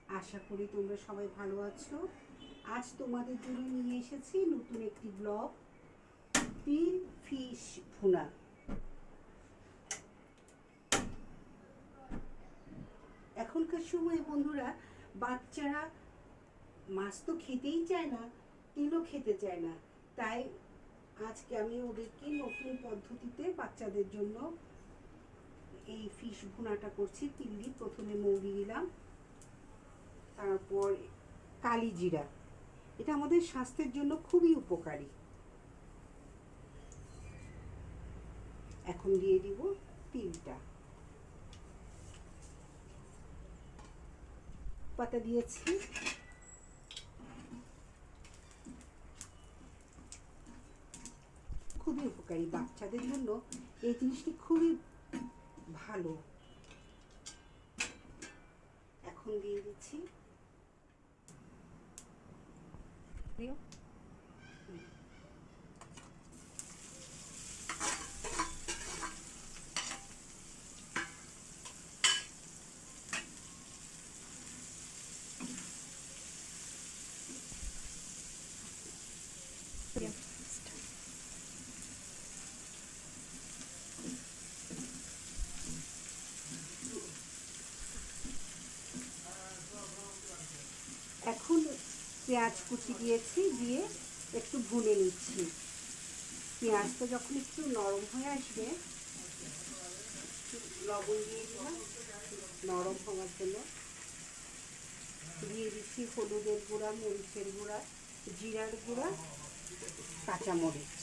আশা করি তোমরা সবাই ভালো আছো। আজ তোমাদের জন্য নিয়ে এসেছি নতুন একটি ব্লগ, তিল ফিশ ভুনা। এখনকার সময়ে বন্ধুরা, বাচ্চারা মাছ তো খেতেই চায় না, তিলও খেতে চায় না। তাই আজকে আমি ওদেরকে নতুন পদ্ধতিতে বাচ্চাদের জন্য এই ফিশ ভুনাটা করছি। তিল দিয়ে প্রথমে মৌরি দিলাম, তারপর কালি জিরা। এটা আমাদের স্বাস্থ্যের জন্য খুবই উপকারী। এখন দিয়ে দিব তিলটা, পাতা দিয়েছি। খুবই উপকারী বাচ্চাদের জন্য, এই জিনিসটি খুবই ভালো। এখন দিয়ে দিচ্ছি এখন পেঁয়াজ কুচি দিয়েছি, দিয়ে একটু ভুনে নিচ্ছি। পেঁয়াজটা যখন একটু নরম হয়ে আসবে, লবণ দিয়ে দিলাম নরম হওয়ার জন্য। দিয়ে দিচ্ছি হলুদের গুঁড়া, মরিচের গুঁড়া, জিরার গুঁড়া, কাঁচামরিচ।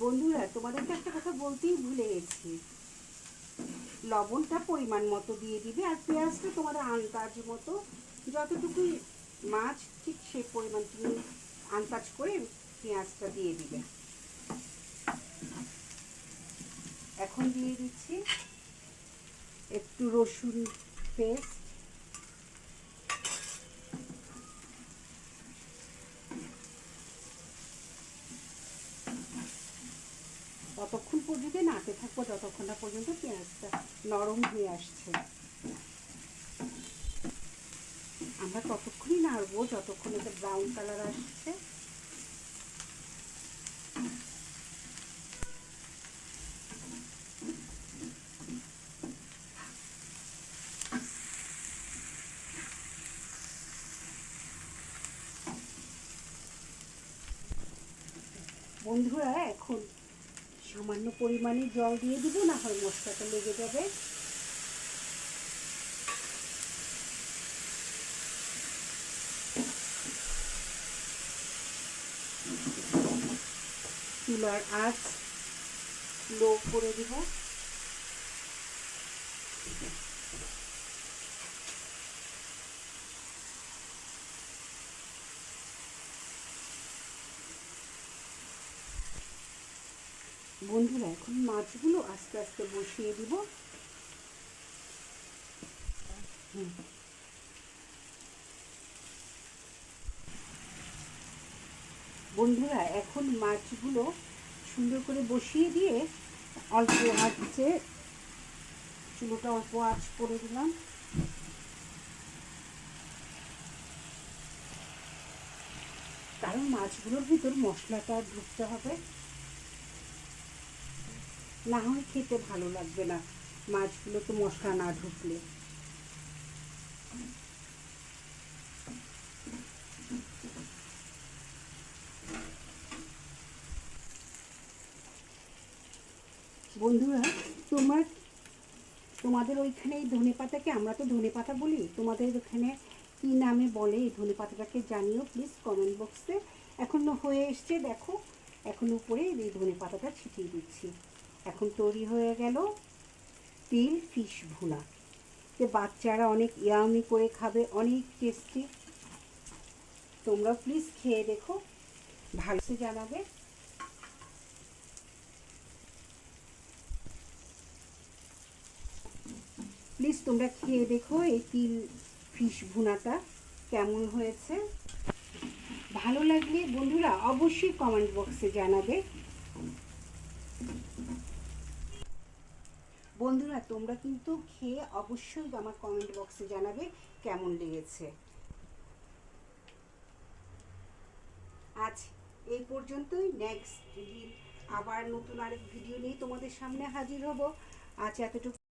বন্ধুরা, তোমাদেরকে একটা কথা বলতেই ভুলে গেছি, লবণটা পরিমাণ মতো দিয়ে দিবে, আর পেঁয়াজটা তোমাদের আন্দাজ মতো, যতটুকুই মাছ ঠিক সেই পরিমাণ তুমি আন্দাজ করে পেঁয়াজটা দিয়ে দিবে। এখন দিয়ে দিচ্ছি একটু রসুন পেস্ট, ততক্ষণ পর্যন্ত নাড়তে থাকবো যতক্ষণ না পর্যন্ত পেঁয়াজটা নরম হয়ে আসছে। আমরা ততক্ষণই নাড়বো যতক্ষণ এটা ব্রাউন কালার আসছে। বন্ধুরা, এখন সামান্য পরিমাণে জল দিয়ে দিব, না হয় মশলাটা লেগে যাবে। চুলার আঁচ লো করে দিব। বন্ধুরা, এখন মাছগুলো আস্তে আস্তে বসিয়ে দিব। বন্ধুরা, এখন মাছগুলো সুন্দর করে বসিয়ে দিয়ে অল্প আঁচে, চুলোটা অল্প আঁচ করে দিলাম। কারণ মাছগুলোর ভিতর মশলাটা ঢুকতে হবে, না হয় খেতে ভালো লাগবে না মাছগুলো তো মশলা না ঢুকলে। বন্ধুরা, তোমাদের ওইখানে এই ধনে পাতাকে, আমরা তো ধনে পাতা বলি, তোমাদের ওখানে কী নামে বলে এই ধনে পাতাটাকে জানিও প্লিজ কমেন্ট বক্সে। এখন হয়ে এসছে, দেখো, এখন উপরে এই ধনে পাতাটা ছিটিয়ে দিচ্ছি। এখন তৈরি হয়ে গেল তিল ফিশ ভুনা। যে বাচ্চারা অনেক ইয়ামি করে খাবে, অনেক টেস্টি। তোমরা প্লিজ খেয়ে দেখো, ভালো সে জানাবে। প্লিজ তোমরা খেয়ে দেখো এই তিল ফিশ ভুনাটা কেমন হয়েছে। ভালো লাগলে বন্ধুরা অবশ্যই কমেন্ট বক্সে জানাবে। বন্ধুরা তোমরা কিন্তু খেয়ে অবশ্যই আমার কমেন্ট বক্সে জানাবে কেমন লেগেছে। আজ এই পর্যন্তই। নেক্সট দিন আবার নতুন আরেক ভিডিও নিয়ে তোমাদের সামনে হাজির হব। আজ এতটুকু।